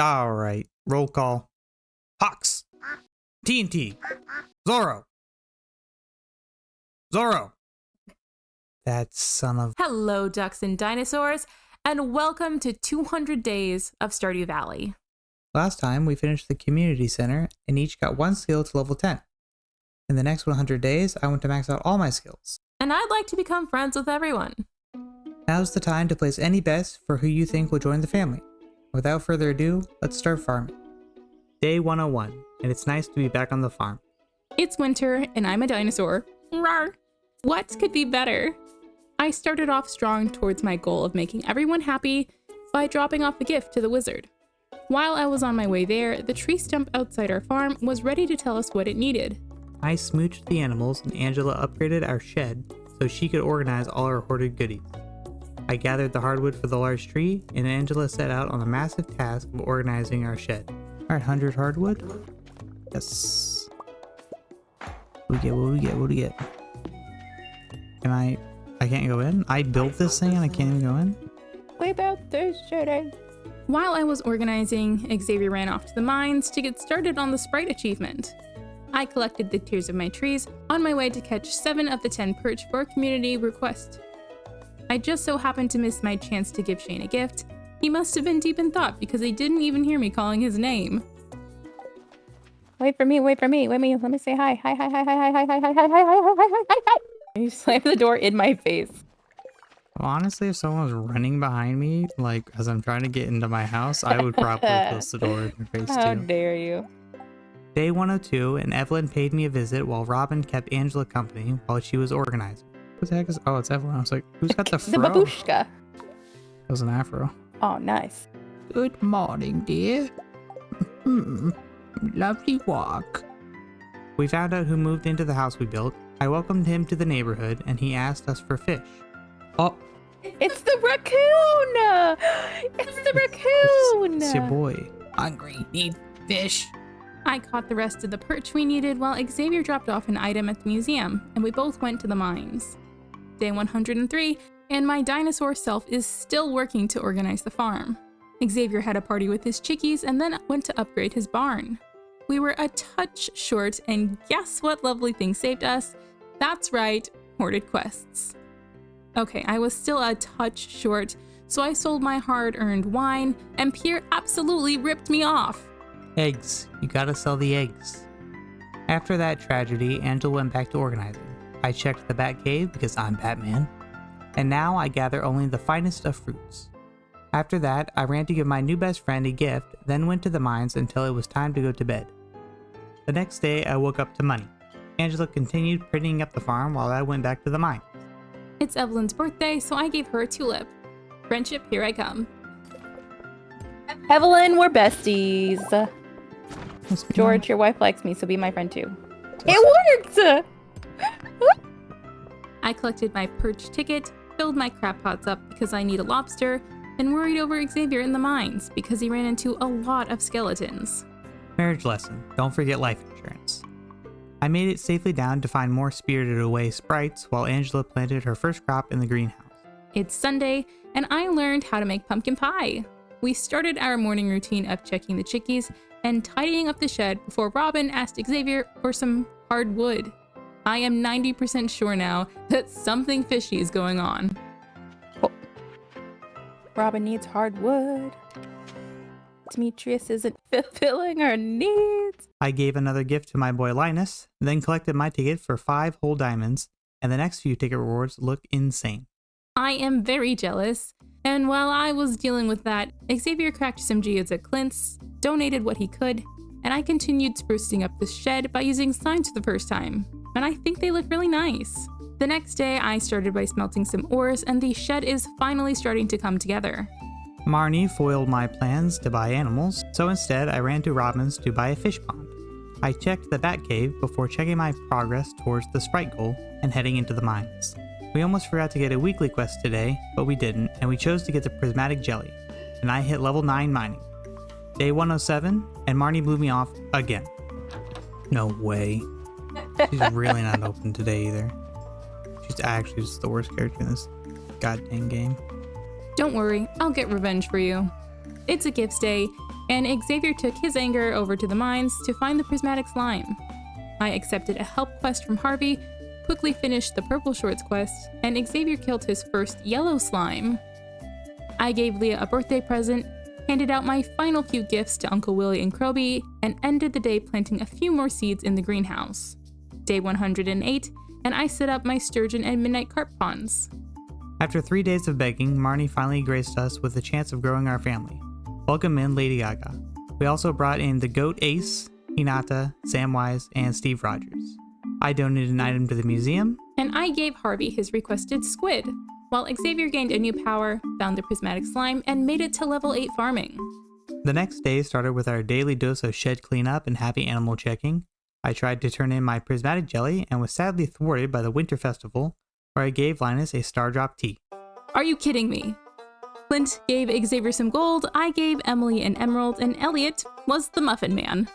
Alright, roll call. Hawks! TNT! Zorro! Zorro! That son of... Hello, ducks and dinosaurs, and welcome to 200 Days of Stardew Valley. Last time, we finished the community center and each got one skill to level 10. In the next 100 days, I want to max out all my skills. And I'd like to become friends with everyone. Now's the time to place any bets for who you think will join the family. Without further ado, let's start farming. Day 101, and it's nice to be back on the farm. It's winter, and I'm a dinosaur. Rawr. What could be better? I started off strong towards my goal of making everyone happy by dropping off the gift to the wizard. While I was on my way there, the tree stump outside our farm was ready to tell us what it needed. I smooched the animals and Angela upgraded our shed so she could organize all our hoarded goodies. I gathered the hardwood for the large tree, and Angela set out on a massive task of organizing our shed. Alright, 100 hardwood? Yes. What do we get? Can I can't go in? I built this thing and I can't even go in? We built this city. While I was organizing, Xavier ran off to the mines to get started on the Sprite achievement. I collected the tiers of my trees on my way to catch 7 of the 10 perch for a community request. I just so happened to miss my chance to give Shane a gift. He must have been deep in thought because he didn't even hear me calling his name. Wait for me. Let me say hi. Hi. You slammed the door in my face. Well, honestly, if someone was running behind me, like, as I'm trying to get into my house, I would probably close the door in their face, too. How dare you. Day 102, and Evelyn paid me a visit while Robin kept Angela company while she was organizing. What the heck is... Oh, it's Evelyn. I was like, who's got the fro? The babushka. It was an afro. Oh, nice. Good morning, dear. Lovely walk. We found out who moved into the house we built. I welcomed him to the neighborhood, and he asked us for fish. Oh. It's the raccoon! It's the raccoon! It's your boy. Hungry, need fish. I caught the rest of the perch we needed while Xavier dropped off an item at the museum, and we both went to the mines. Day 103, and my dinosaur self is still working to organize the farm. Xavier had a party with his chickies and then went to upgrade his barn. We were a touch short, and guess what lovely thing saved us? That's right, hoarded quests. Okay, I was still a touch short, so I sold my hard-earned wine, and Pierre absolutely ripped me off. Eggs. You gotta sell the eggs. After that tragedy, Angela went back to organizing. I checked the Bat Cave because I'm Batman. And now I gather only the finest of fruits. After that, I ran to give my new best friend a gift, then went to the mines until it was time to go to bed. The next day, I woke up to money. Angela continued prettying up the farm while I went back to the mines. It's Evelyn's birthday, so I gave her a tulip. Friendship, here I come. Evelyn, we're besties. George, your wife likes me, so be my friend too. It worked! I collected my perch ticket, filled my crab pots up because I need a lobster, and worried over Xavier in the mines because he ran into a lot of skeletons. Marriage lesson. Don't forget life insurance. I made it safely down to find more spirited away sprites while Angela planted her first crop in the greenhouse. It's Sunday, and I learned how to make pumpkin pie. We started our morning routine of checking the chickies and tidying up the shed before Robin asked Xavier for some hard wood. I am 90% sure now that something fishy is going on. Oh. Robin needs hard wood. Demetrius isn't fulfilling her needs. I gave another gift to my boy Linus, then collected my ticket for 5 whole diamonds, and the next few ticket rewards look insane. I am very jealous, and while I was dealing with that, Xavier cracked some geodes at Clint's, donated what he could, and I continued sprucing up the shed by using signs for the first time, and I think they look really nice. The next day, I started by smelting some ores, and the shed is finally starting to come together. Marnie foiled my plans to buy animals, so instead I ran to Robin's to buy a fish pond. I checked the Bat Cave before checking my progress towards the Sprite goal and heading into the mines. We almost forgot to get a weekly quest today, but we didn't, and we chose to get the prismatic jelly, and I hit level 9 mining. Day 107, and Marnie blew me off again. No way. She's really not open today either. She's actually just the worst character in this goddamn game. Don't worry, I'll get revenge for you. It's a gifts day, and Xavier took his anger over to the mines to find the prismatic slime. I accepted a help quest from Harvey, quickly finished the purple shorts quest, and Xavier killed his first yellow slime. I gave Leah a birthday present, handed out my final few gifts to Uncle Willie and Kroby, and ended the day planting a few more seeds in the greenhouse. Day 108, and I set up my sturgeon and midnight carp ponds. After 3 days of begging, Marnie finally graced us with the chance of growing our family. Welcome in Lady Gaga. We also brought in the goat Ace, Hinata, Samwise, and Steve Rogers. I donated an item to the museum, And I gave Harvey his requested squid, while Xavier gained a new power, found the prismatic slime, and made it to level 8 farming. The next day started with our daily dose of shed cleanup and happy animal checking. I tried to turn in my prismatic jelly and was sadly thwarted by the winter festival, where I gave Linus a Stardrop tea. Are you kidding me? Clint gave Xavier some gold, I gave Emily an emerald, and Elliot was the Muffin Man.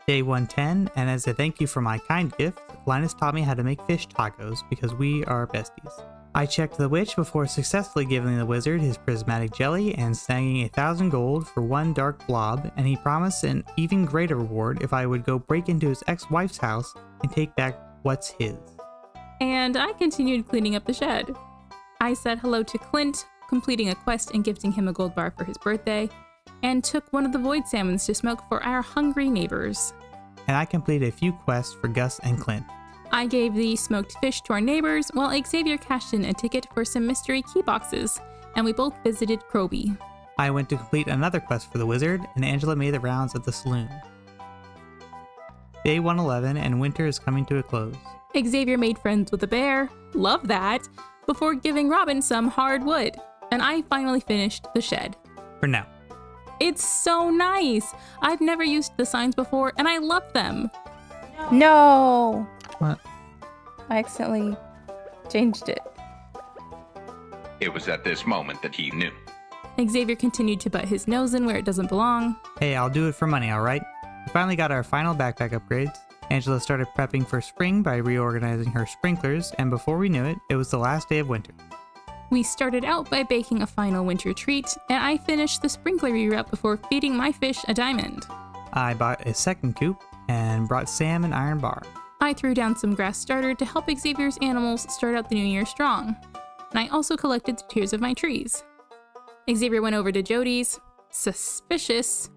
Day 110, and as a thank you for my kind gift, Linus taught me how to make fish tacos because we are besties. I checked the witch before successfully giving the wizard his prismatic jelly and snagging 1,000 gold for one dark blob, and he promised an even greater reward if I would go break into his ex-wife's house and take back what's his. And I continued cleaning up the shed. I said hello to Clint, completing a quest and gifting him a gold bar for his birthday, and took one of the void salmons to smoke for our hungry neighbors. And I completed a few quests for Gus and Clint. I gave the smoked fish to our neighbors, while Xavier cashed in a ticket for some mystery key boxes, and we both visited Kroby. I went to complete another quest for the wizard, and Angela made the rounds at the saloon. Day 111, and winter is coming to a close. Xavier made friends with a bear, love that, before giving Robin some hard wood, and I finally finished the shed. For now. It's so nice! I've never used the signs before, and I love them! No! What? I accidentally changed it. It was at this moment that he knew. Xavier continued to butt his nose in where it doesn't belong. Hey, I'll do it for money, alright? We finally got our final backpack upgrades. Angela started prepping for spring by reorganizing her sprinklers, and before we knew it, it was the last day of winter. We started out by baking a final winter treat, and I finished the sprinkler reroute before feeding my fish a diamond. I bought a second coop and brought Sam an iron bar. I threw down some grass starter to help Xavier's animals start out the new year strong. And I also collected the tears of my trees. Xavier went over to Jody's. Suspicious.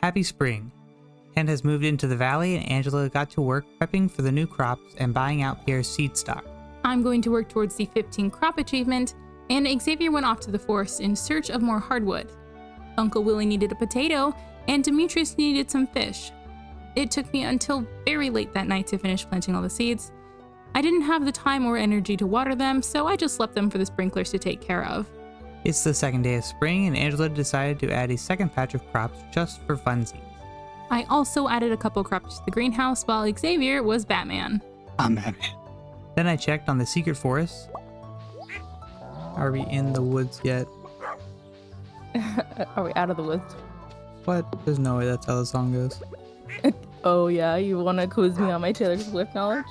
Happy spring. Ken has moved into the valley, and Angela got to work prepping for the new crops and buying out Pierre's seed stock. I'm going to work towards the 15 crop achievement, and Xavier went off to the forest in search of more hardwood. Uncle Willie needed a potato, and Demetrius needed some fish. It took me until very late that night to finish planting all the seeds. I didn't have the time or energy to water them, so I just left them for the sprinklers to take care of. It's the second day of spring, and Angela decided to add a second patch of crops just for funsies. I also added a couple crops to the greenhouse while Xavier was Batman. I'm Batman. Then I checked on the secret forest. Are we in the woods yet? Are we out of the woods? What? There's no way that's how the song goes. Oh yeah, you want to quiz me on my Taylor Swift knowledge?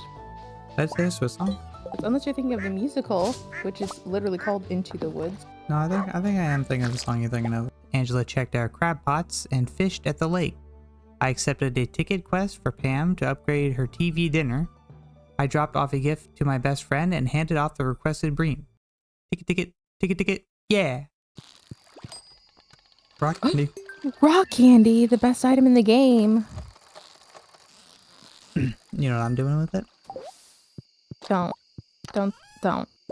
That's Taylor Swift song? Unless you're thinking of the musical, which is literally called Into the Woods. No, I think I am thinking of the song you're thinking of. Angela checked our crab pots and fished at the lake. I accepted a ticket quest for Pam to upgrade her TV dinner. I dropped off a gift to my best friend and handed off the requested bream. Ticket, yeah! Rock candy. Rock candy, the best item in the game. You know what I'm doing with it? Don't. What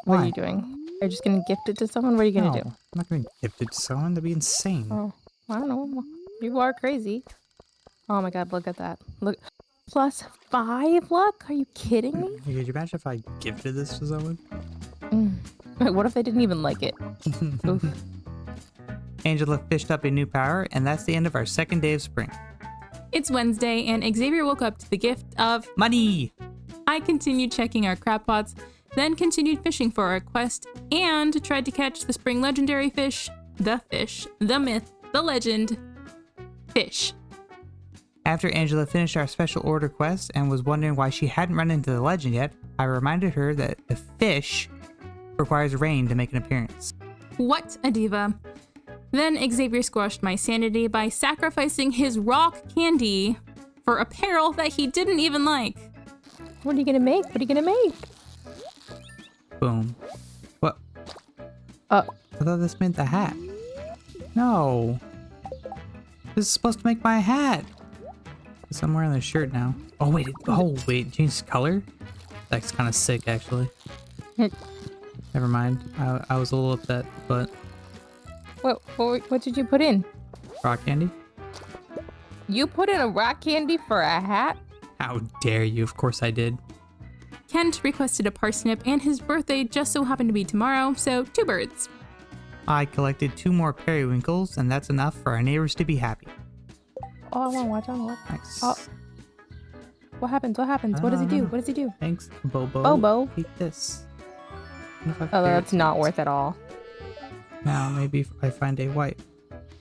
Why? are you doing? Are you just gonna gift it to someone? What are you gonna do? I'm not gonna gift it to someone. That'd be insane. Oh, I don't know. You are crazy. Oh my god, look at that. Look. +5 luck? Are you kidding me? Could you imagine if I gifted this to someone? Wait, what if they didn't even like it? Oof. Angela fished up a new power, and that's the end of our second day of spring. It's Wednesday, and Xavier woke up to the gift of Money! I continued checking our crab pots, then continued fishing for our quest, and tried to catch the spring legendary fish, the myth, the legend, fish. After Angela finished our special order quest and was wondering why she hadn't run into the legend yet, I reminded her that the fish requires rain to make an appearance. What a diva. Then Xavier squashed my sanity by sacrificing his rock candy for apparel that he didn't even like. What are you gonna make? What are you gonna make? Boom. What? Uh, I thought this meant the hat. No. This is supposed to make my hat. Guess I'm wearing this shirt now. Oh wait, changed color? That's kind of sick actually. Never mind. I was a little upset, but what did you put in? rock candy? You put in a rock candy for a hat? How dare you? Of course I did. Kent requested a parsnip and his birthday just so happened to be tomorrow, so 2 birds. I collected 2 more periwinkles, and that's enough for our neighbors to be happy. Oh, I wanna watch. Nice. Oh. What happens? What does he do? What does he do? Thanks, Bobo. Bobo? Eat this. Oh, that's not worth it all. Now maybe if I find a white.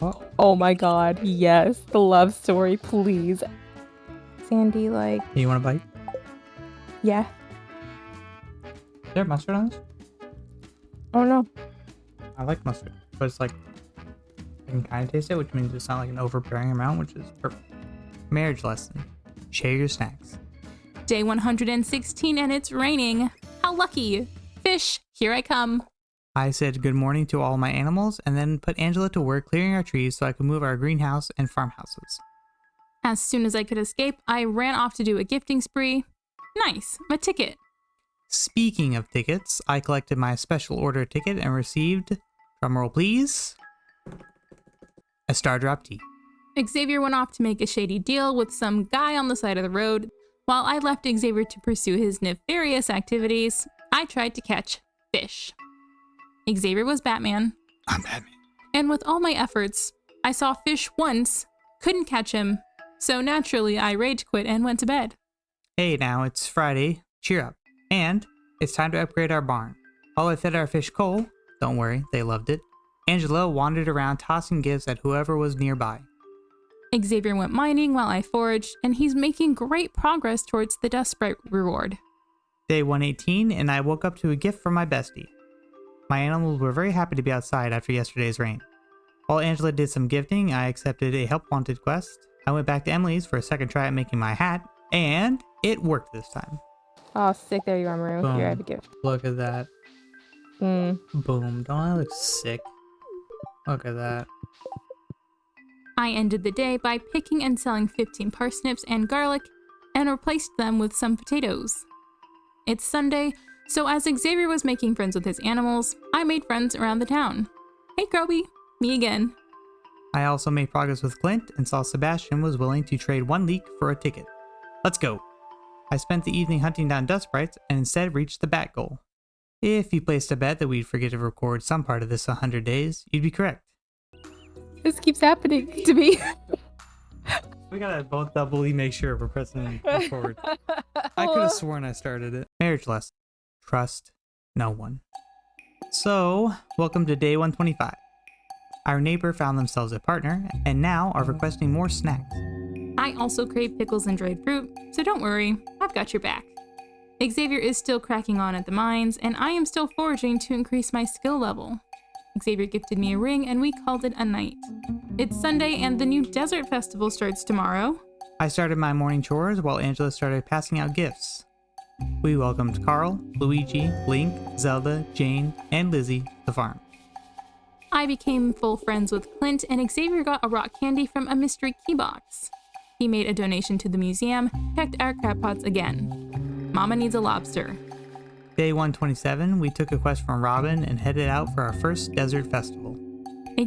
Oh, Oh my god, yes. The love story, please. Sandy, like, you want a bite? yeah. Is there mustard on this? Oh no. I like mustard, but it's like I can kind of taste it, which means it's not like an overbearing amount, which is perfect. Marriage lesson: share your snacks. Day 116 and it's raining. How lucky. Fish, here I come. I said good morning to all my animals, and then put Angela to work clearing our trees so I could move our greenhouse and farmhouses. As soon as I could escape, I ran off to do a gifting spree. Nice, a ticket. Speaking of tickets, I collected my special order ticket and received, drumroll please, a Star Drop tea. Xavier went off to make a shady deal with some guy on the side of the road. While I left Xavier to pursue his nefarious activities, I tried to catch fish. Xavier was Batman, I'm Batman. and with all my efforts, I saw fish once, couldn't catch him, so naturally I rage quit and went to bed. Hey now, it's Friday, cheer up. And it's time to upgrade our barn. While I fed our fish coal, don't worry, they loved it, Angela wandered around tossing gifts at whoever was nearby. Xavier went mining while I foraged, and he's making great progress towards the Dust Sprite reward. Day 118, and I woke up to a gift from my bestie. My animals were very happy to be outside after yesterday's rain. While Angela did some gifting, I accepted a help wanted quest. I went back to Emily's for a second try at making my hat, and it worked this time. Oh, sick. There you are, Maroon. Boom. Here, I have a gift. Look at that. Boom. Don't I look sick? Look at that. I ended the day by picking and selling 15 parsnips and garlic and replaced them with some potatoes. It's Sunday, so as Xavier was making friends with his animals, I made friends around the town. Hey Groby, me again. I also made progress with Clint and saw Sebastian was willing to trade 1 leek for a ticket. Let's go. I spent the evening hunting down dust sprites and instead reached the bat goal. If you placed a bet that we'd forget to record some part of this 100 days, you'd be correct. This keeps happening to me. We gotta both doubly make sure we're pressing record. I could have sworn I started it. Marriage lesson: trust no one. So, welcome to day 125. Our neighbor found themselves a partner and now are requesting more snacks. I also crave pickles and dried fruit, so don't worry, I've got your back. Xavier is still cracking on at the mines, and I am still foraging to increase my skill level. Xavier gifted me a ring, and we called it a night. It's Sunday, and the new desert festival starts tomorrow. I started my morning chores while Angela started passing out gifts. We welcomed Carl, Luigi, Link, Zelda, Jane, and Lizzie to the farm. I became full friends with Clint, and Xavier got a rock candy from a mystery key box. He made a donation to the museum, checked our crab pots again. Mama needs a lobster. Day 127, we took a quest from Robin and headed out for our first desert festival.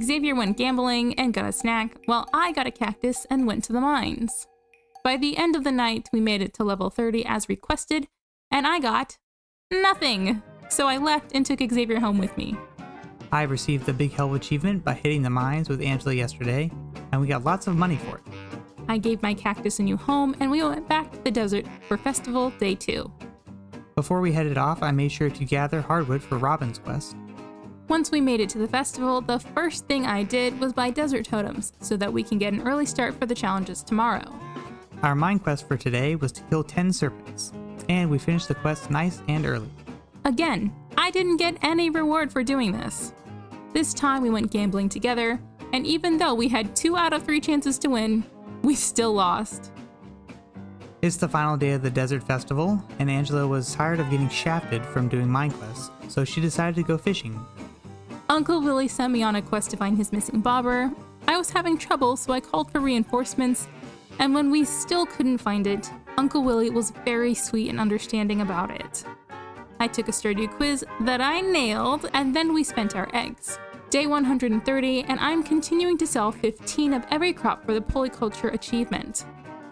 Xavier went gambling and got a snack, while I got a cactus and went to the mines. By the end of the night, we made it to level 30 as requested, and I got nothing. So I left and took Xavier home with me. I received the Big Help achievement by hitting the mines with Angela yesterday, and we got lots of money for it. I gave my cactus a new home, and we went back to the desert for festival day 2. Before we headed off, I made sure to gather hardwood for Robin's quest. Once we made it to the festival, the first thing I did was buy desert totems so that we can get an early start for the challenges tomorrow. Our mine quest for today was to kill 10 serpents, and we finished the quest nice and early. Again, I didn't get any reward for doing this. This time we went gambling together, and even though we had 2 out of 3 chances to win, we still lost. It's the final day of the desert festival, and Angela was tired of getting shafted from doing mine quests, so she decided to go fishing. Uncle Willie sent me on a quest to find his missing bobber. I was having trouble, so I called for reinforcements, and when we still couldn't find it, Uncle Willie was very sweet and understanding about it. I took a Stardew quiz that I nailed, and then we spent our eggs. Day 130, and I'm continuing to sell 15 of every crop for the polyculture achievement.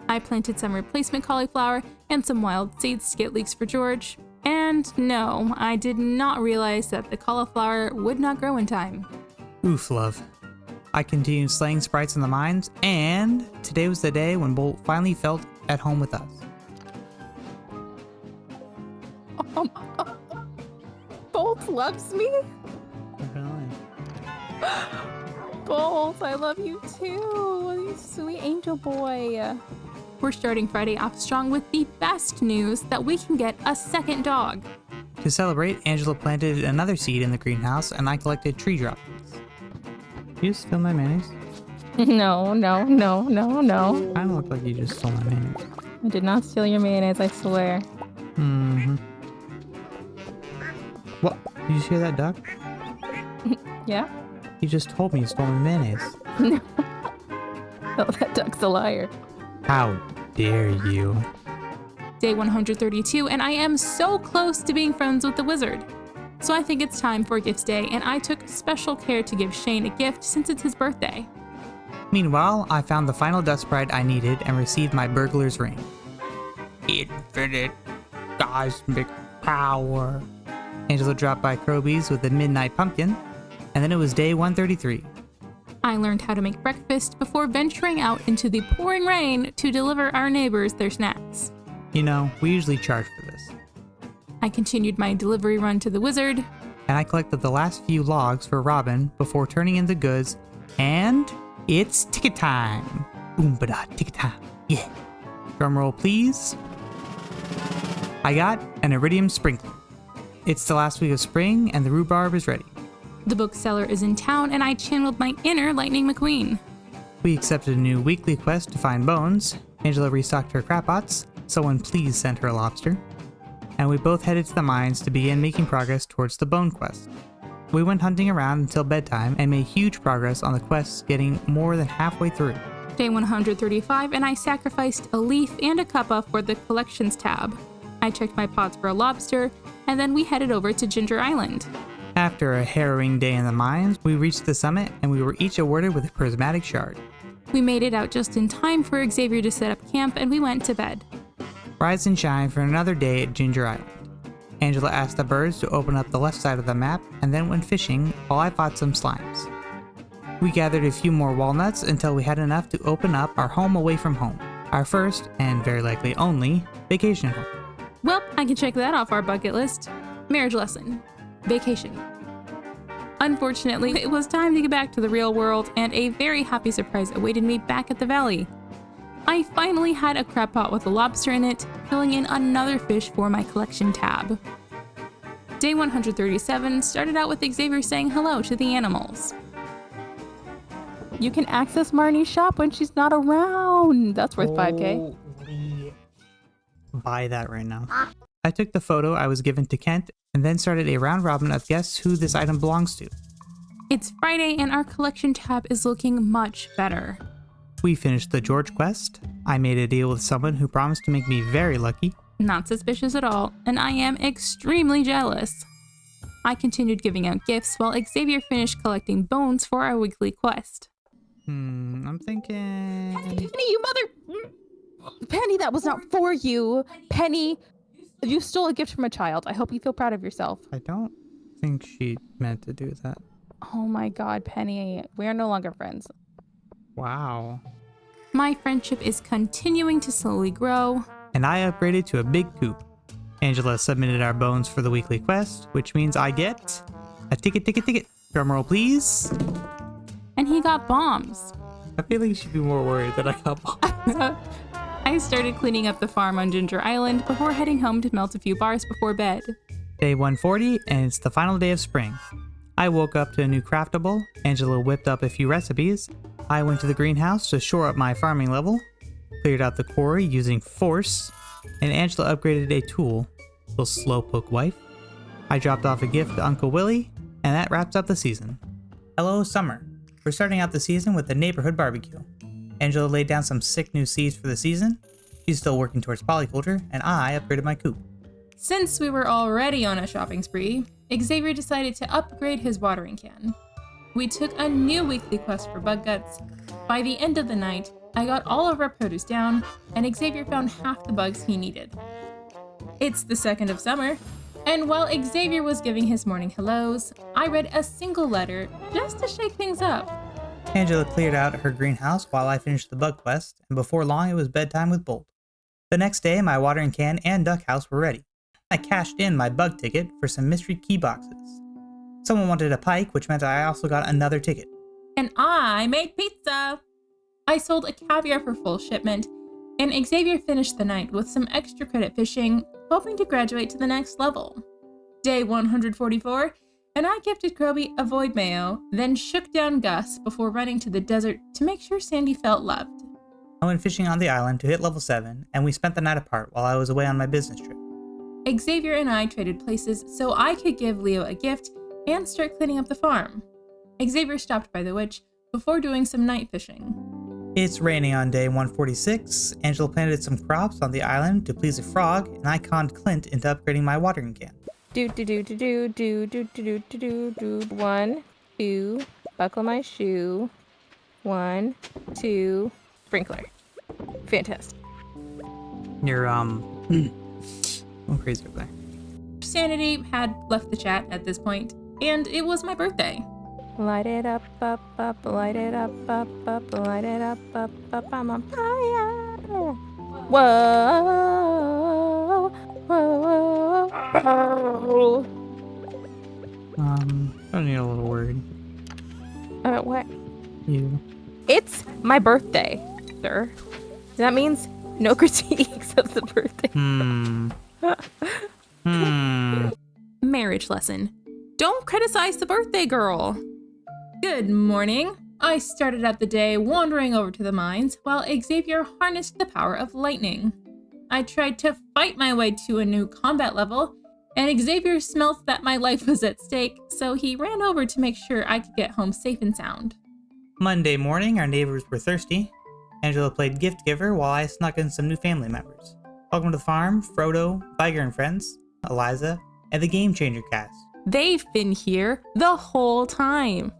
I planted some replacement cauliflower and some wild seeds to get leeks for George. And no, I did not realize that the cauliflower would not grow in time. Oof, love. I continued slaying sprites in the mines, and today was the day when Bolt finally felt at home with us. Bolt loves me? Bolt, I love you too. You sweet angel boy. We're starting Friday off strong with the best news that we can get a second dog. To celebrate, Angela planted another seed in the greenhouse, and I collected tree droppings. Did you steal my mayonnaise? No. Kinda looked like you just stole my mayonnaise. I did not steal your mayonnaise, I swear. Mm-hmm. What? Did you hear that, duck? Yeah? He just told me you stole my mayonnaise. Oh, that duck's a liar. How dare you? Day 132, and I am so close to being friends with the wizard. So I think it's time for Gifts Day, and I took special care to give Shane a gift since it's his birthday. Meanwhile, I found the final dust sprite I needed and received my burglar's ring. Infinite cosmic power. Angela dropped by Croby's with a midnight pumpkin, and then it was day 133. I learned how to make breakfast before venturing out into the pouring rain to deliver our neighbors their snacks. You know, we usually charge for this. I continued my delivery run to the wizard, And I collected the last few logs for Robin before turning in the goods, and it's ticket time. Boom ba-da, ticket time. Yeah. Drumroll, please. I got an iridium sprinkler. It's the last week of spring, and the rhubarb is ready. the bookseller is in town, and I channeled my inner Lightning McQueen. We accepted a new weekly quest to find bones. Angela restocked her crab pots. Someone please sent her a lobster. And we both headed to the mines to begin making progress towards the bone quest. We went hunting around until bedtime and made huge progress on the quests, getting more than halfway through. Day 135, and I sacrificed a leaf and a cuppa for the collections tab. I checked my pots for a lobster, and then we headed over to Ginger Island. After a harrowing day in the mines, we reached the summit and we were each awarded with a prismatic shard. We made it out just in time for Xavier to set up camp, and we went to bed. Rise and shine for another day at Ginger Island. Angela asked the birds to open up the left side of the map and then went fishing while I fought some slimes. We gathered a few more walnuts until we had enough to open up our home away from home. Our first, and very likely only, vacation home. Well, I can check that off our bucket list. Marriage lesson. Vacation. Unfortunately, it was time to get back to the real world, and a very happy surprise awaited me back at the valley. I finally had a crab pot with a lobster in it, filling in another fish for my collection tab. Day 137 started out with Xavier saying hello to the animals. You can access Marnie's shop when she's not around. That's worth 5K. Buy that right now. I took the photo I was given to Kent and then started a round robin of guess who this item belongs to. It's Friday, and our collection tab is looking much better. We finished the George quest. I made a deal with someone who promised to make me very lucky. Not suspicious at all, and I am extremely jealous. I continued giving out gifts while Xavier finished collecting bones for our weekly quest. I'm thinking... Penny, you mother... Penny, that was not for you. Penny, you stole a gift from a child. I hope you feel proud of yourself. I don't think she meant to do that. Oh my god, Penny. We are no longer friends. Wow. My friendship is continuing to slowly grow. And I upgraded to a big coop. Angela submitted our bones for the weekly quest, which means I get a ticket. Drumroll, please. And he got bombs. I feel like you should be more worried that I got bombs. I started cleaning up the farm on Ginger Island before heading home to melt a few bars before bed. Day 140, and it's the final day of spring. I woke up to a new craftable, Angela whipped up a few recipes, I went to the greenhouse to shore up my farming level, cleared out the quarry using force, and Angela upgraded a tool, little slowpoke wife. I dropped off a gift to Uncle Willie, and that wraps up the season. Hello, summer. We're starting out the season with the neighborhood barbecue. Angela laid down some sick new seeds for the season. She's still working towards polyculture, and I upgraded my coop. Since we were already on a shopping spree, Xavier decided to upgrade his watering can. We took a new weekly quest for bug guts. By the end of the night, I got all of our produce down, and Xavier found half the bugs he needed. It's the 2nd of summer, and while Xavier was giving his morning hellos, I read a single letter just to shake things up. Angela cleared out her greenhouse while I finished the bug quest, and before long it was bedtime with Bolt. The next day, my watering can and duck house were ready. I cashed in my bug ticket for some mystery key boxes. Someone wanted a pike, which meant I also got another ticket. And I made pizza! I sold a caviar for full shipment, and Xavier finished the night with some extra credit fishing, hoping to graduate to the next level. Day 144, and I gifted Kroby a void mayo, then shook down Gus before running to the desert to make sure Sandy felt loved. I went fishing on the island to hit level 7, and we spent the night apart while I was away on my business trip. Xavier and I traded places so I could give Leo a gift and start cleaning up the farm. Xavier stopped by the witch before doing some night fishing. It's raining on day 146. Angela planted some crops on the island to please a frog, and I conned Clint into upgrading my watering can. Do do do do do do do do do do do. 1, 2, buckle my shoe. 1, 2, sprinkler. Fantastic. You're going crazy over there. ConcernedApe had left the chat at this point, and it was my birthday. Light it up, up, up, light it up, up, up, light it up, I'm on fire. Whoa, whoa, whoa. I need a little word. What? You. It's my birthday, sir. That means no critiques of the birthday. Marriage lesson. Don't criticize the birthday girl. Good morning. I started out the day wandering over to the mines while Xavier harnessed the power of lightning. I tried to fight my way to a new combat level, and Xavier smelt that my life was at stake, so he ran over to make sure I could get home safe and sound. Monday morning, our neighbors were thirsty. Angela played gift giver while I snuck in some new family members. Welcome to the farm, Frodo, Viger and friends, Eliza, and the Game Changer cast. They've been here the whole time.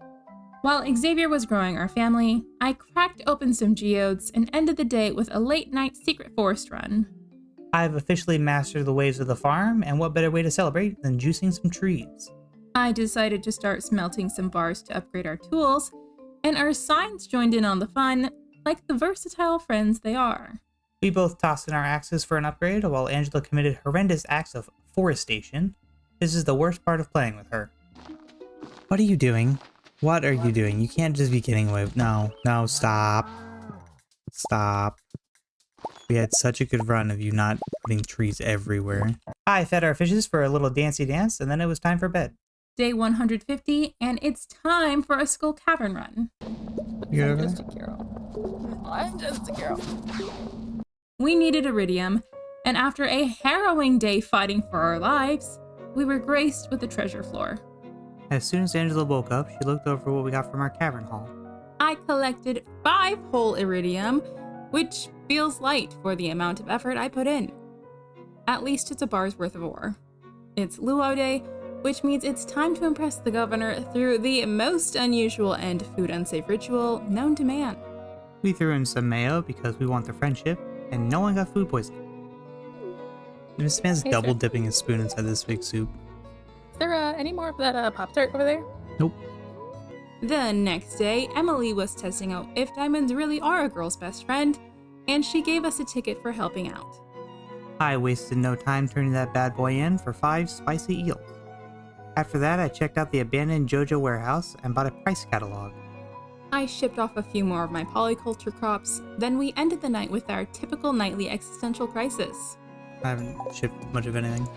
While Xavier was growing our family, I cracked open some geodes and ended the day with a late-night secret forest run. I've officially mastered the ways of the farm, and what better way to celebrate than juicing some trees? I decided to start smelting some bars to upgrade our tools, and our signs joined in on the fun, like the versatile friends they are. We both tossed in our axes for an upgrade, while Angela committed horrendous acts of forestation. This is the worst part of playing with her. What are you doing? What are you doing? You can't just be getting away. No, stop. Stop. We had such a good run of you not putting trees everywhere. I fed our fishes for a little dancey dance, and then it was time for bed. Day 150, and it's time for a Skull Cavern run. You I'm just a Carol. We needed iridium, and after a harrowing day fighting for our lives, we were graced with the treasure floor. As soon as Angela woke up, she looked over what we got from our cavern haul. I collected 5 whole iridium, which feels light for the amount of effort I put in. At least it's a bar's worth of ore. It's luau day, which means it's time to impress the governor through the most unusual and food unsafe ritual known to man. We threw in some mayo because we want the friendship, and no one got food poisoning. This man's Hey, double sir. dipping his spoon inside this big soup. Is there any more of that Pop-Tart over there? Nope. The next day, Emily was testing out if diamonds really are a girl's best friend, and she gave us a ticket for helping out. I wasted no time turning that bad boy in for 5 spicy eels. After that, I checked out the abandoned JoJo warehouse and bought a price catalog. I shipped off a few more of my polyculture crops, then we ended the night with our typical nightly existential crisis. I haven't shipped much of anything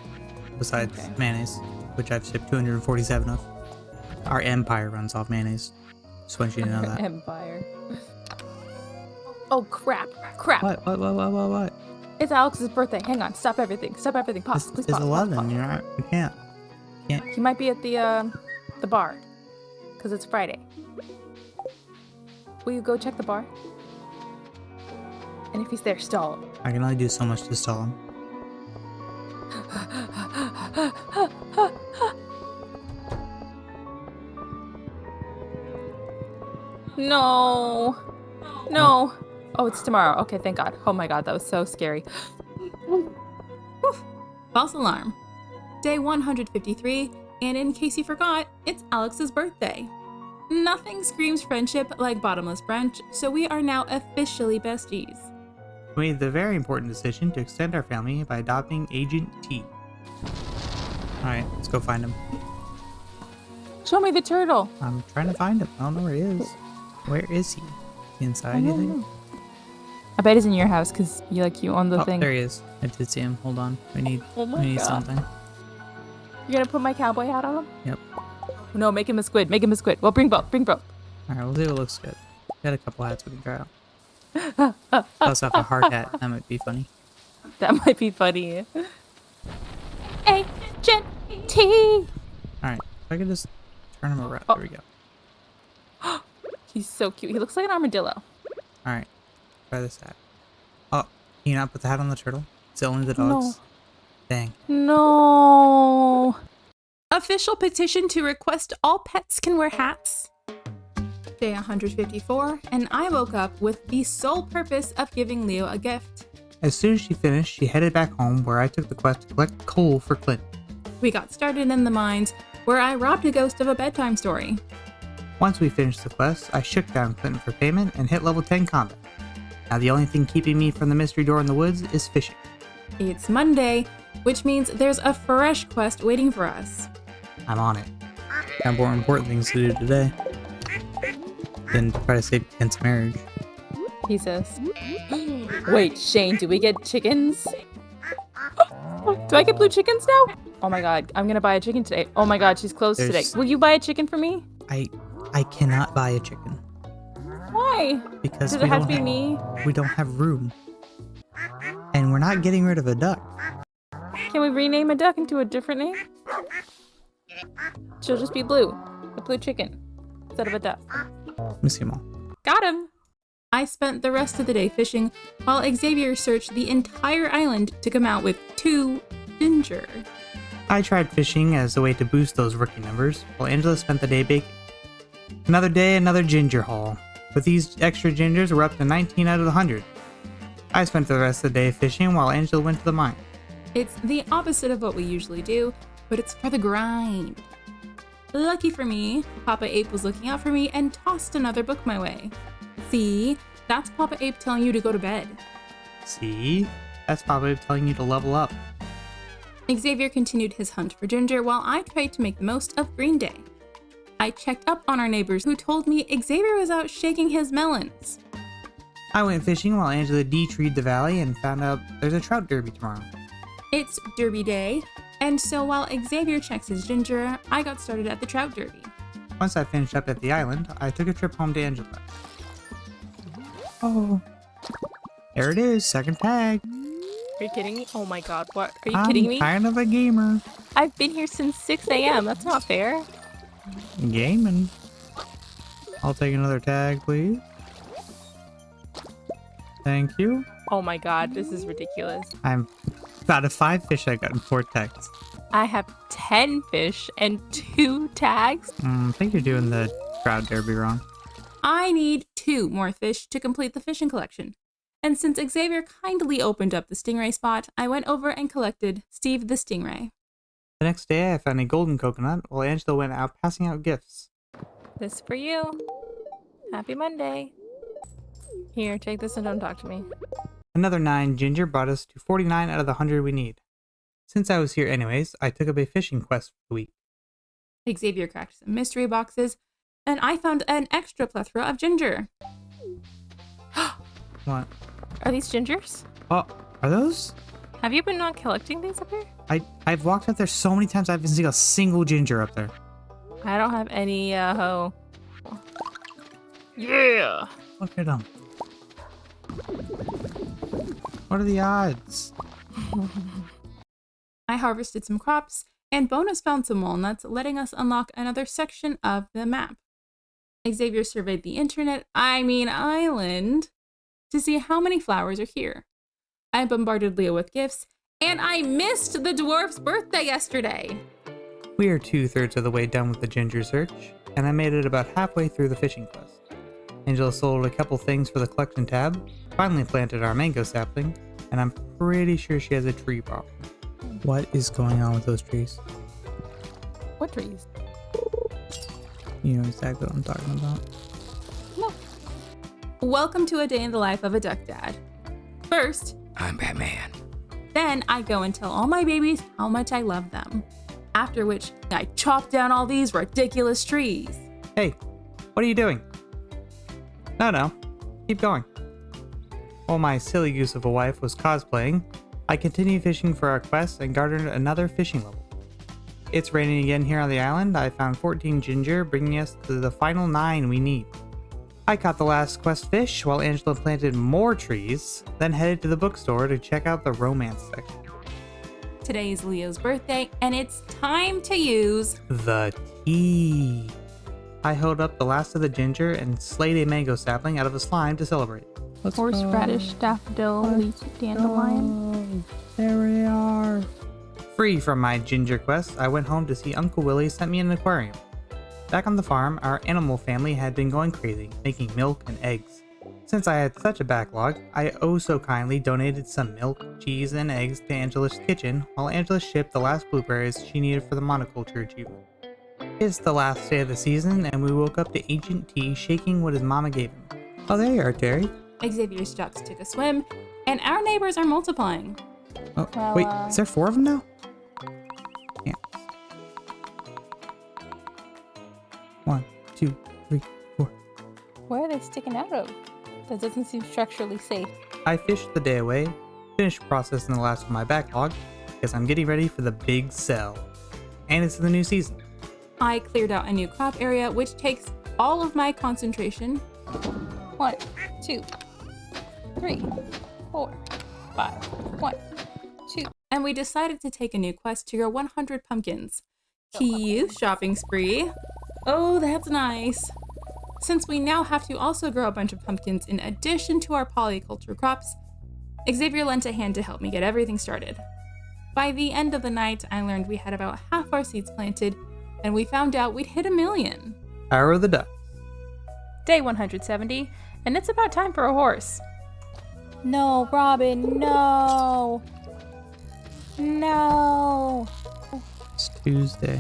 besides mayonnaise, which I've shipped 247 of. Our empire runs off mayonnaise. Just want you to know that. Empire. Oh, crap. Crap. What? It's Alex's birthday. Hang on. Stop everything. Stop everything. Pause. It's Please pause. 11. Pause. You're not. You can't. He might be at the bar. Because it's Friday. Will you go check the bar? And if he's there, stall him. I can only do so much to stall him. No. No. Oh, it's tomorrow. Okay, thank God. Oh my God, that was so scary. False alarm. Day 153, and in case you forgot, it's Alex's birthday. Nothing screams friendship like bottomless brunch, so we are now officially besties. We made the very important decision to extend our family by adopting Agent T. Alright, let's go find him. Show me the turtle. I'm trying to find him. I don't know where he is. Where is he? Inside, you think? I bet he's in your house because you own the Oh, thing. there he is. I did see him. Hold on. We need God. something. You're gonna put my cowboy hat on him? Yep. No, make him a squid. Make him a squid. Well, bring both. Bring both. Alright, we'll see what looks good. Got a couple hats we can try out. I also have a hard hat. That might be funny. That might be funny. Agent T. Alright, if I could just turn him around. Oh. There we go. He's so cute. He looks like an armadillo. Alright, try this hat. Oh, can you not put the hat on the turtle? Is it only the dogs? No. Dang. No. Official petition to request all pets can wear hats. Day 154, and I woke up with the sole purpose of giving Leo a gift. As soon as she finished, she headed back home where I took the quest to collect coal for Clint. We got started in the mines, where I robbed a ghost of a bedtime story. Once we finished the quest, I shook down Clinton for payment and hit level 10 combat. Now the only thing keeping me from the mystery door in the woods is fishing. It's Monday, which means there's a fresh quest waiting for us. I'm on it. Got more important things to do today than try to save Kent's marriage. He says. Wait, Shane, do we get chickens? Do I get blue chickens now? Oh my God, I'm gonna buy a chicken today. Oh my God, she's closed today. Will you buy a chicken for me? I cannot buy a chicken. Why? Because Does it have to be me? We don't have room. And we're not getting rid of a duck. Can we rename a duck into a different name? She'll just be blue. A blue chicken. Instead of a duck. Let me see them all. Got him! I spent the rest of the day fishing while Xavier searched the entire island to come out with 2 ginger. I tried fishing as a way to boost those rookie numbers, while Angela spent the day baking. Another day, another ginger haul. With these extra gingers, we're up to 19 out of the 100. I spent the rest of the day fishing while Angela went to the mine. It's the opposite of what we usually do, but it's for the grind. Lucky for me, Papa Ape was looking out for me and tossed another book my way. See, that's Papa Ape telling you to go to bed. See? That's probably telling you to level up. Xavier continued his hunt for ginger while I tried to make the most of Green Day. I checked up on our neighbors who told me Xavier was out shaking his melons. I went fishing while Angela de-treed the valley and found out there's a trout derby tomorrow. It's Derby Day, and so while Xavier checks his ginger, I got started at the trout derby. Once I finished up at the island, I took a trip home to Angela. Oh. There it is, second tag. Are you kidding me? Oh my God, what? Are you kidding me? I'm kind of a gamer. I've been here since 6 a.m. That's not fair. Gaming. I'll take another tag, please. Thank you. Oh my God, this is ridiculous. I'm out of 5 fish I got in 4 tags. I have 10 fish and 2 tags. I think you're doing the trout derby wrong. I need 2 more fish to complete the fishing collection. And since Xavier kindly opened up the stingray spot, I went over and collected Steve the Stingray. The next day I found a golden coconut while Angela went out passing out gifts. This for you. Happy Monday. Here, take this and don't talk to me. Another 9 ginger brought us to 49 out of the 100 we need. Since I was here anyways, I took up a fishing quest for the week. Xavier cracked some mystery boxes, and I found an extra plethora of ginger. What? Are these gingers? Oh, are those? Have you been not collecting these up here? I've walked up there so many times I haven't seen a single ginger up there. I don't have any hoe. Yeah. Look at them. What are the odds? I harvested some crops, and Bonus found some walnuts, letting us unlock another section of the map. Xavier surveyed the island, to see how many flowers are here. I bombarded Leo with gifts, and I missed the dwarf's birthday yesterday. We are 2/3 of the way done with the ginger search, and I made it about halfway through the fishing quest. Angela sold a couple things for the collection tab, finally planted our mango sapling, and I'm pretty sure she has a tree problem. What is going on with those trees? What trees? You know exactly what I'm talking about. No. Welcome to a day in the life of a duck dad. First, I'm Batman. then I go and tell all my babies how much I love them. After which, I chop down all these ridiculous trees. Hey, what are you doing? No, keep going. While my silly goose of a wife was cosplaying, I continued fishing for our quest and garnered another fishing level. It's raining again here on the island. I found 14 ginger, bringing us to the final 9 we need. I caught the last quest fish while Angela planted more trees, then headed to the bookstore to check out the romance section. Today is Leo's birthday, and it's time to use The tea. I held up the last of the ginger and slayed a mango sapling out of a slime to celebrate. Horseradish, daffodil, leek, dandelion. There we are. Free from my ginger quest, I went home to see Uncle Willie sent me an aquarium. Back on the farm, our animal family had been going crazy, making milk and eggs. Since I had such a backlog, I oh so kindly donated some milk, cheese, and eggs to Angela's kitchen while Angela shipped the last blueberries she needed for the monoculture achievement. It's the last day of the season, and we woke up to Ancient Tea shaking what his mama gave him. Oh, there you are, Terry. Xavier's ducks took a swim, and our neighbors are multiplying. Oh, Well, wait, is there 4 of them now? Yeah. 1, 2, 3, 4. Where are they sticking out of? That doesn't seem structurally safe. I fished the day away, finished processing the last of my backlog, because I'm getting ready for the big sell. And it's the new season. I cleared out a new crop area, which takes all of my concentration. 1, 2, 3, 4, 5. 1, 2. And we decided to take a new quest to grow 100 pumpkins. Cute shopping spree. Oh, that's nice. Since we now have to also grow a bunch of pumpkins in addition to our polyculture crops, Xavier lent a hand to help me get everything started. By the end of the night, I learned we had about half our seeds planted, and we found out we'd hit 1 million. Power of the duck. Day 170, and it's about time for a horse. No, Robin, no. No. It's Tuesday.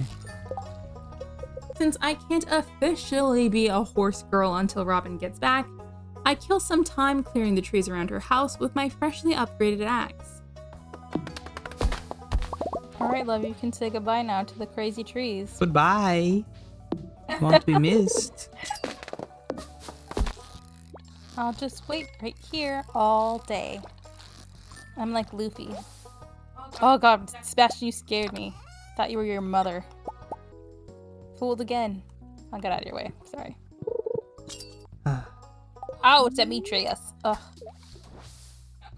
Since I can't officially be a horse girl until Robin gets back, I kill some time clearing the trees around her house with my freshly upgraded axe. Alright, love, you can say goodbye now to the crazy trees. Goodbye. Won't be missed. I'll just wait right here all day. I'm like Luffy. Oh god, Sebastian, you scared me. Thought you were your mother. Fooled again. I'll get out of your way. Sorry. Oh, Demetrius. Ugh.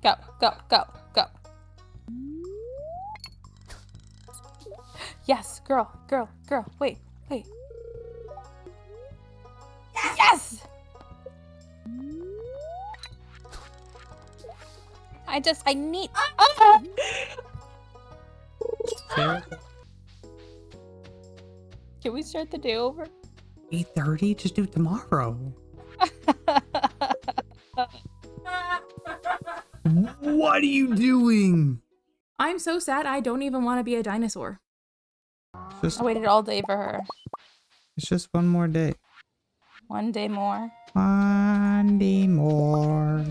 Go, go, go, go. Yes, girl, girl, girl. Wait, wait. Yes! I need. Can we start the day over? 8:30? Just do it tomorrow. What are you doing? I'm so sad I don't even want to be a dinosaur. Just, I waited all day for her. it's just one more day. One day more. One day more.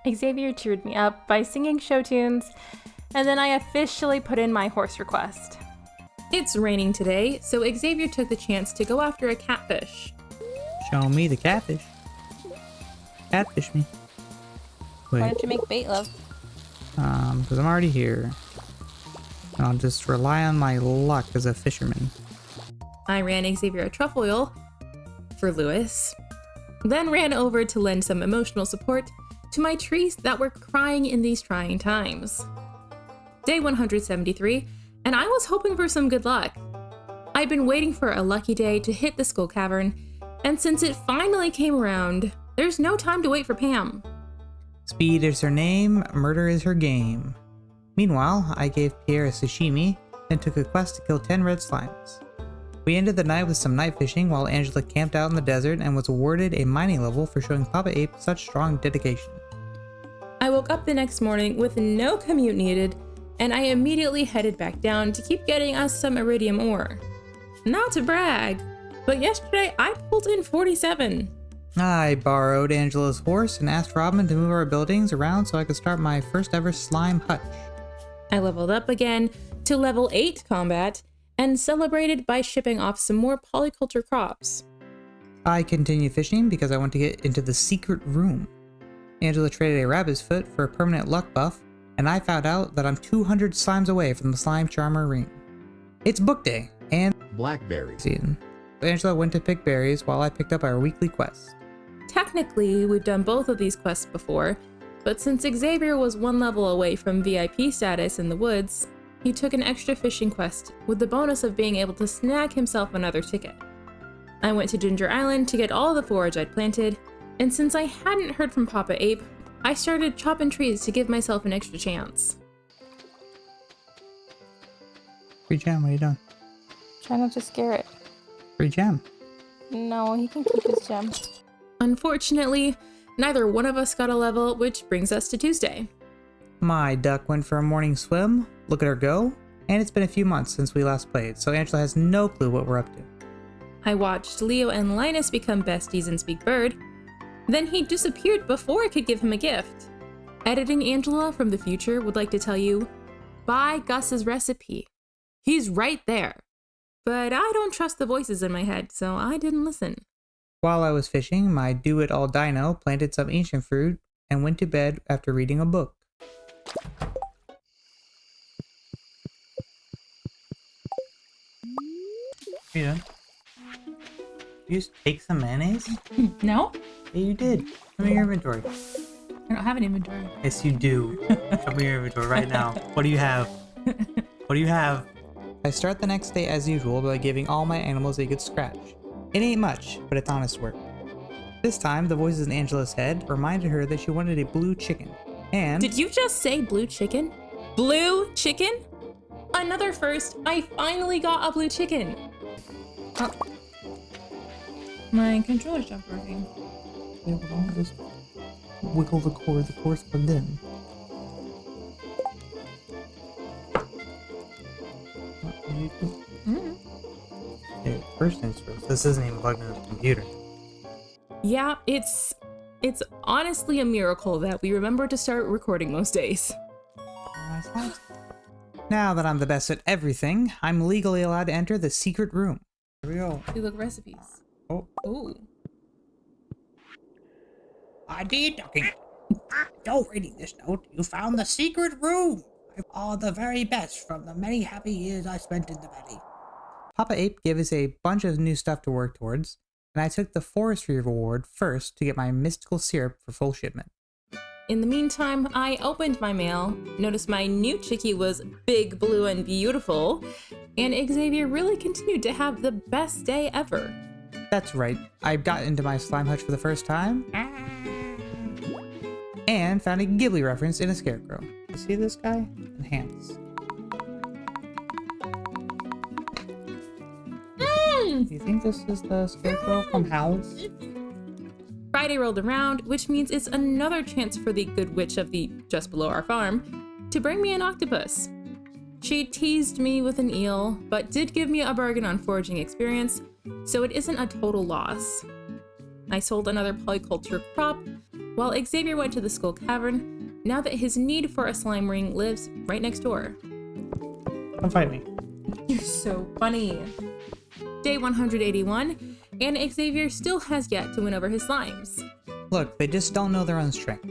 Xavier cheered me up by singing show tunes, and then I officially put in my horse request. It's raining today, so Xavier took the chance to go after a catfish. Show me the catfish. Catfish me. Why Wait, don't you make bait, love? because I'm already here. I'll just rely on my luck as a fisherman. I ran Xavier a truffle oil for Lewis, then ran over to lend some emotional support to my trees that were crying in these trying times. Day 173, and I was hoping for some good luck. I'd been waiting for a lucky day to hit the Skull Cavern, and since it finally came around, there's no time to wait for Pam. Speed is her name, murder is her game. Meanwhile, I gave Pierre a sashimi and took a quest to kill 10 red slimes. We ended the night with some night fishing while Angela camped out in the desert and was awarded a mining level for showing Papa Ape such strong dedication. I woke up the next morning with no commute needed, and I immediately headed back down to keep getting us some iridium ore. Not to brag, but yesterday I pulled in 47. I borrowed Angela's horse and asked Robin to move our buildings around so I could start my first ever slime hutch. I leveled up again to level 8 combat and celebrated by shipping off some more polyculture crops. I continued fishing because I want to get into the secret room. Angela traded a rabbit's foot for a permanent luck buff, and I found out that I'm 200 slimes away from the slime charmer ring. It's book day and Blackberry season. Angela went to pick berries while I picked up our weekly quest. Technically, we've done both of these quests before, but since Xavier was one level away from VIP status in the woods, he took an extra fishing quest with the bonus of being able to snag himself another ticket. I went to Ginger Island to get all the forage I'd planted, and since I hadn't heard from Papa Ape, I started chopping trees to give myself an extra chance. Free gem, what are you doing? Try not to scare it. Free gem. No, he can keep his gem. Unfortunately, neither one of us got a level, which brings us to Tuesday. My duck went for a morning swim, look at her go, and it's been a few months since we last played, so Angela has no clue what we're up to. I watched Leo and Linus become besties and speak bird. Then he disappeared before I could give him a gift. Editing Angela from the future would like to tell you, buy Gus's recipe. He's right there. But I don't trust the voices in my head, so I didn't listen. While I was fishing, my do-it-all dino planted some ancient fruit and went to bed after reading a book. Yeah. You just take some mayonnaise? No? Yeah, you did. Show me your inventory. I don't have an inventory. Yes, you do. Show me your inventory right now. What do you have? What do you have? I start the next day as usual by giving all my animals a good scratch. It ain't much, but it's honest work. This time, the voices in Angela's head reminded her that she wanted a blue chicken. And Did you just say blue chicken? Blue chicken? Another first. I finally got a blue chicken. Oh. My controller stopped working. yeah, well, just wiggle the cord's plugged in. Hey, first things first, this isn't even plugged into the computer. Yeah, it's honestly a miracle that we remember to start recording most days. Now that I'm the best at everything, I'm legally allowed to enter the secret room. Here we go. We look recipes. Oh. Ooh. My dear ducking, though reading this note, you found the secret room. All the very best from the many happy years I spent in the valley. Papa Ape gave us a bunch of new stuff to work towards, and I took the forestry reward first to get my mystical syrup for full shipment. In the meantime, I opened my mail, noticed my new chickie was big, blue, and beautiful, and Xavier really continued to have the best day ever. That's right, I got into my slime hutch for the first time, and found a Ghibli reference in a scarecrow. You see this guy? Enhance. Do you think this is the scarecrow from Howl's? Friday rolled around, which means it's another chance for the good witch of the just below our farm to bring me an octopus. She teased me with an eel, but did give me a bargain on foraging experience, so it isn't a total loss. I sold another polyculture crop, while Xavier went to the Skull Cavern, now that his need for a slime ring lives right next door. Come fight me. You're so funny. Day 181, and Xavier still has yet to win over his slimes. Look, they just don't know their own strength.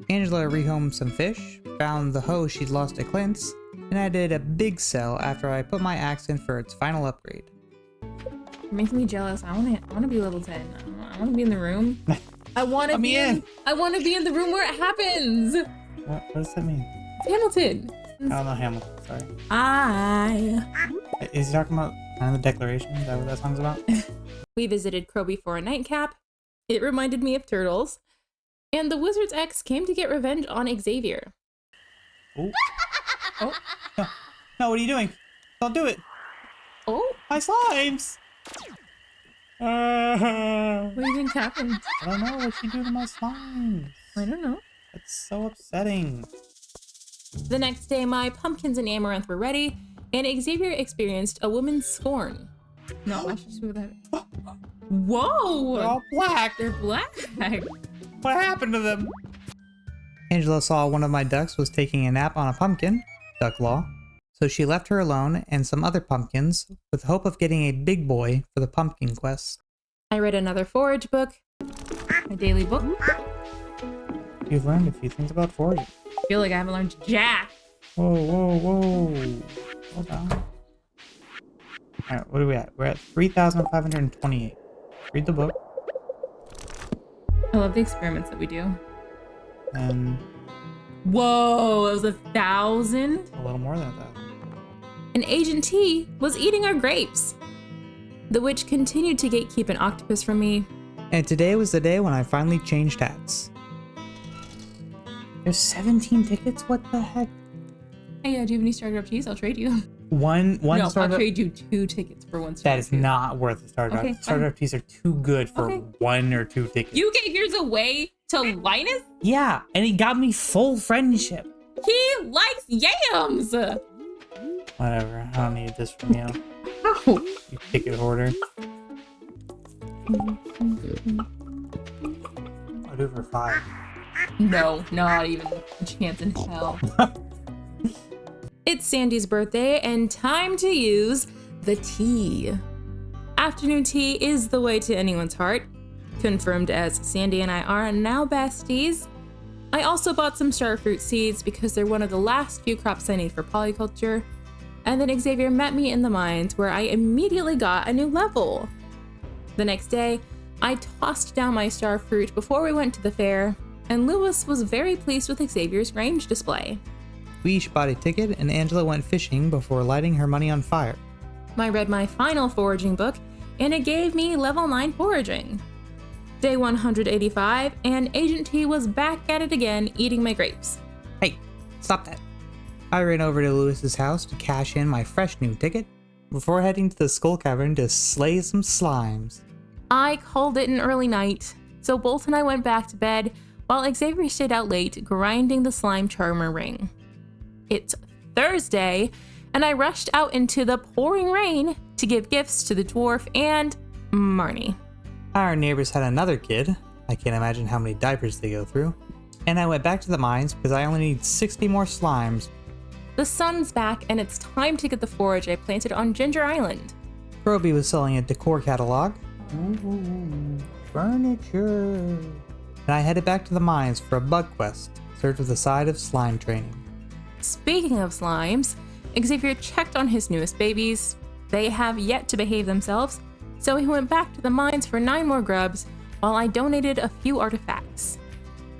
Angela rehomed some fish, found the hoe she'd lost at Clint's, and I did a big sell after I put my axe in for its final upgrade. You're making me jealous. I wanna be level 10. I wanna be in the room. I wanna be in the room where it happens. What does that mean? It's Hamilton. I don't know Hamilton, sorry. Is he talking about kind of the Declaration? Is that what that song's about? We visited Croby for a nightcap. It reminded me of turtles. And the Wizard's ex came to get revenge on Xavier. Oh. Oh. No, what are you doing? Don't do it. Oh, My slimes! what do you think happened? I don't know what you do to my slimes. I don't know. It's so upsetting. The next day, my pumpkins and amaranth were ready, and Xavier experienced a woman's scorn. No, I should do that. Whoa! They're all black. They're black. What happened to them? Angela saw one of my ducks was taking a nap on a pumpkin, duck law, so she left her alone and some other pumpkins with the hope of getting a big boy for the pumpkin quest. I read another forage book, my daily book. You've learned a few things about foraging. I feel like I haven't learned jack. Whoa, whoa, whoa. Hold on. Alright, what are we at? We're at 3,528. Read the book. I love the experiments that we do. And Whoa, it was 1,000? a little more than that. And Agent T was eating our grapes. The witch continued to gatekeep an octopus from me. And today was the day when I finally changed hats. There's 17 tickets? What the heck? Hey, do you have any Stardew teas? I'll trade you. One No, Stardew. I'll trade you 2 tickets for one Stardew. That is not worth the Stardew. Okay, Stardew teas are too good for Okay. 1 or 2 tickets. You gave yours away to Linus? Yeah, and he got me full friendship. He likes yams! Whatever, I don't need this from you. Ow. You ticket hoarder. I'll do it for 5. No, not even a chance in hell. It's Sandy's birthday and time to use the tea. Afternoon tea is the way to anyone's heart. Confirmed as Sandy and I are now besties. I also bought some starfruit seeds because they're one of the last few crops I need for polyculture. And then Xavier met me in the mines where I immediately got a new level. The next day, I tossed down my starfruit before we went to the fair, and Lewis was very pleased with Xavier's range display. We each bought a ticket, and Angela went fishing before lighting her money on fire. I read my final foraging book, and it gave me level 9 foraging. Day 185, and Agent T was back at it again, eating my grapes. Hey, stop that. I ran over to Lewis's house to cash in my fresh new ticket before heading to the Skull Cavern to slay some slimes. I called it an early night, so Bolt and I went back to bed while Xavier stayed out late grinding the slime charmer ring. It's Thursday, and I rushed out into the pouring rain to give gifts to the dwarf and Marnie. Our neighbors had another kid. I can't imagine how many diapers they go through. And I went back to the mines because I only need 60 more slimes. The sun's back, and it's time to get the forage I planted on Ginger Island. Roby was selling a decor catalog. Ooh, furniture. And I headed back to the mines for a bug quest, served with a side of slime training. Speaking of slimes, Xavier checked on his newest babies. They have yet to behave themselves, so he went back to the mines for 9 more grubs while I donated a few artifacts.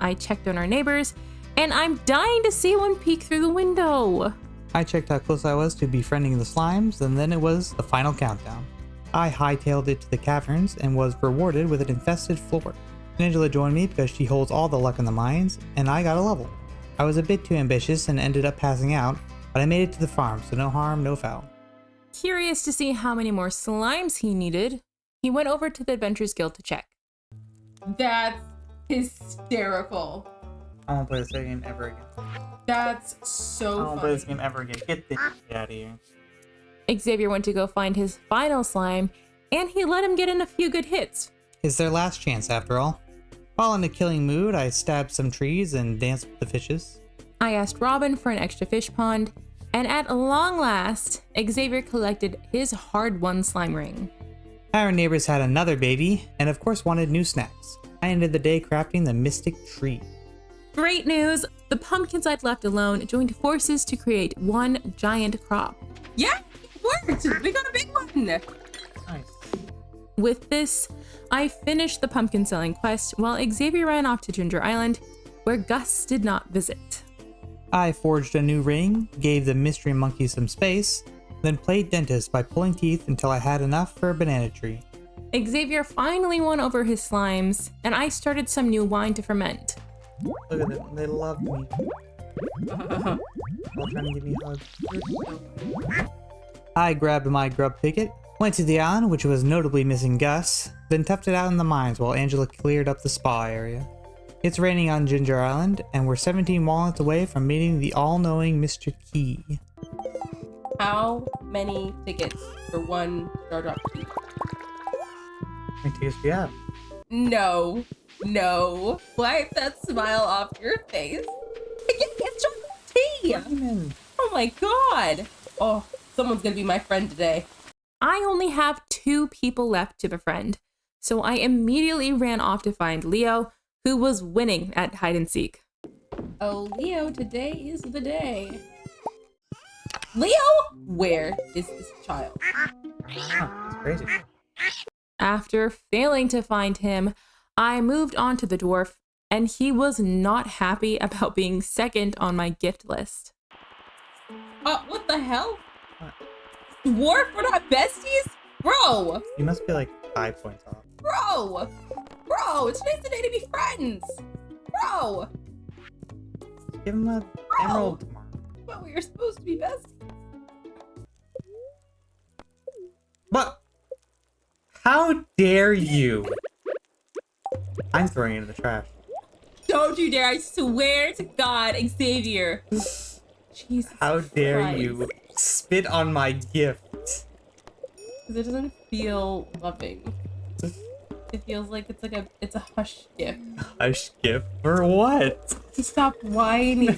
I checked on our neighbors, and I'm dying to see one peek through the window. I checked how close I was to befriending the slimes, and then it was the final countdown. I hightailed it to the caverns and was rewarded with an infested floor. Angela joined me because she holds all the luck in the mines, and I got a level. I was a bit too ambitious and ended up passing out, but I made it to the farm, so no harm, no foul. Curious to see how many more slimes he needed, he went over to the Adventurers Guild to check. That's hysterical. I won't play this game ever again. That's so I won't play this game ever again. Get this shit out of here. Xavier went to go find his final slime, and he let him get in a few good hits. It's their last chance, after all. While in a killing mood, I stabbed some trees and danced with the fishes. I asked Robin for an extra fish pond, and at long last, Xavier collected his hard-won slime ring. Our neighbors had another baby, and of course wanted new snacks. I ended the day crafting the Mystic Tree. Great news! The pumpkins I'd left alone joined forces to create one giant crop. Yeah, it worked! We got a big one! Nice. With this, I finished the pumpkin selling quest while Xavier ran off to Ginger Island, where Gus did not visit. I forged a new ring, gave the mystery monkey some space, then played dentist by pulling teeth until I had enough for a banana tree. Xavier finally won over his slimes, and I started some new wine to ferment. Look at them, they love me. All trying to give me a hug. I grabbed my grub ticket, went to the island, which was notably missing Gus, then toughed it out in the mines while Angela cleared up the spa area. It's raining on Ginger Island, and we're 17 walnuts away from meeting the all-knowing Mr. Key. How many tickets for one Star Drop Key? How many tickets do you have? No. Wipe that smile off your face. I get Star Drop Tea. Oh my god. Oh, someone's gonna be my friend today. I only have 2 people left to befriend, so I immediately ran off to find Leo, who was winning at hide and seek. Oh, Leo, today is the day. Leo? Where is this child? It's crazy. After failing to find him, I moved on to the dwarf, and he was not happy about being second on my gift list. What the hell? Dwarf, we're not besties? Bro! You must be like 5 points off. Bro, today's the day to be friends! Bro! Give him an emerald tomorrow. But we were supposed to be besties. But how dare you? I'm throwing it in the trash. Don't you dare, I swear to God, Xavier. Jesus How dare Christ. you spit on my gift? Because it doesn't feel loving. It feels like it's a hush gift. Hush gift for what? Stop whining.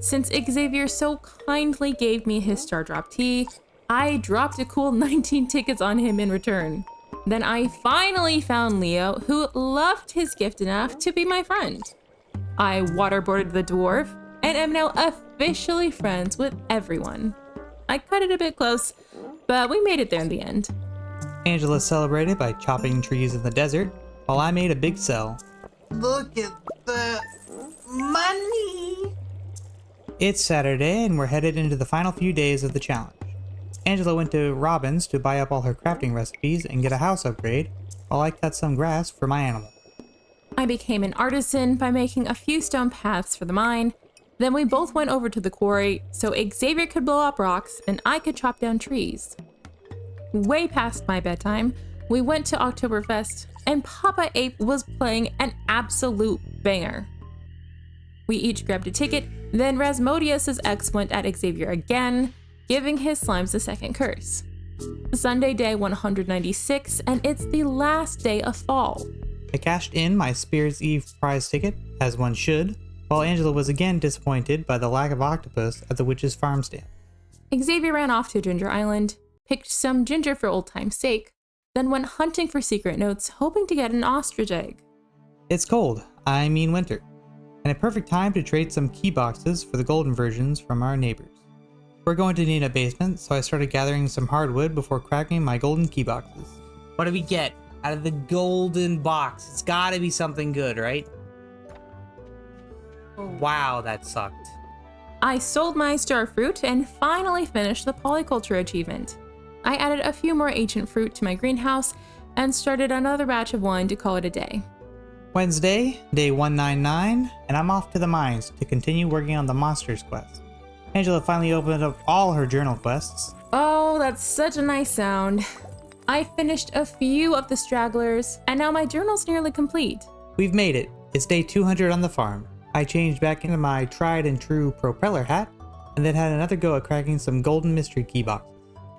Since Xavier so kindly gave me his Star Drop Tea, I dropped a cool 19 tickets on him in return. Then I finally found Leo, who loved his gift enough to be my friend. I waterboarded the dwarf and am now officially friends with everyone. I cut it a bit close, but we made it there in the end. Angela celebrated by chopping trees in the desert, while I made a big sell. Look at the money! It's Saturday, and we're headed into the final few days of the challenge. Angela went to Robin's to buy up all her crafting recipes and get a house upgrade, while I cut some grass for my animal. I became an artisan by making a few stone paths for the mine. Then we both went over to the quarry so Xavier could blow up rocks and I could chop down trees. Way past my bedtime, we went to Oktoberfest and Papa Ape was playing an absolute banger. We each grabbed a ticket, then Rasmodius' ex went at Xavier again, giving his slimes a second curse. Sunday day 196, and it's the last day of fall. I cashed in my Spirit's Eve prize ticket, as one should, while Angela was again disappointed by the lack of octopus at the witch's farm stand. Xavier ran off to Ginger Island, picked some ginger for old time's sake, then went hunting for secret notes, hoping to get an ostrich egg. It's cold, I mean winter, and a perfect time to trade some key boxes for the golden versions from our neighbors. We're going to need a basement, so I started gathering some hardwood before cracking my golden key boxes. What do we get out of the golden box? It's gotta be something good, right? Wow, that sucked. I sold my star fruit and finally finished the polyculture achievement. I added a few more ancient fruit to my greenhouse and started another batch of wine to call it a day. Wednesday, day 199, and I'm off to the mines to continue working on the monsters quest. Angela finally opened up all her journal quests. Oh, that's such a nice sound. I finished a few of the stragglers, and now my journal's nearly complete. We've made it. It's day 200 on the farm. I changed back into my tried and true propeller hat, and then had another go at cracking some golden mystery key boxes.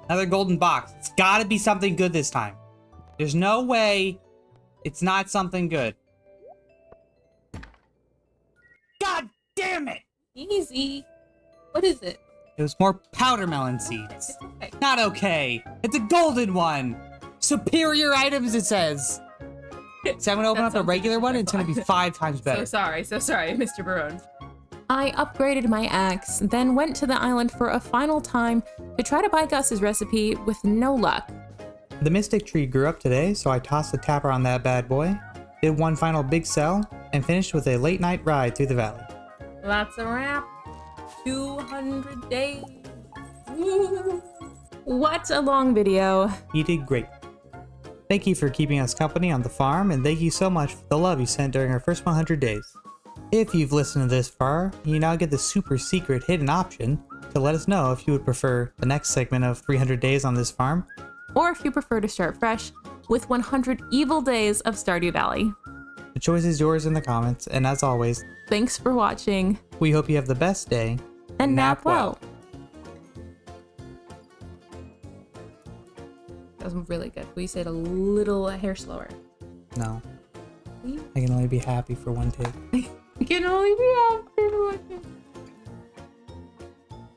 Another golden box. It's gotta be something good this time. There's no way it's not something good. God damn it! Easy. What is it? It was more powder melon seeds. It's okay. Not okay. It's a golden one. Superior items, it says. So I'm gonna open up a regular one, and it's gonna be 5 times better. So sorry, Mr. Barone. I upgraded my axe, then went to the island for a final time to try to buy Gus's recipe with no luck. The mystic tree grew up today, so I tossed the tapper on that bad boy, did one final big sell, and finished with a late night ride through the valley. That's a wrap. 200 days. Woo. What a long video. You did great. Thank you for keeping us company on the farm, and thank you so much for the love you sent during our first 100 days. If you've listened to this far, you now get the super secret hidden option to let us know if you would prefer the next segment of 300 days on this farm, Or if you prefer to start fresh with 100 evil days of Stardew Valley. the choice is yours in the comments, and as always, Thanks for watching, we hope you have the best day. and nap well. That was really good. We said a little hair slower. No. I can only be happy for one take. You can only be happy for one.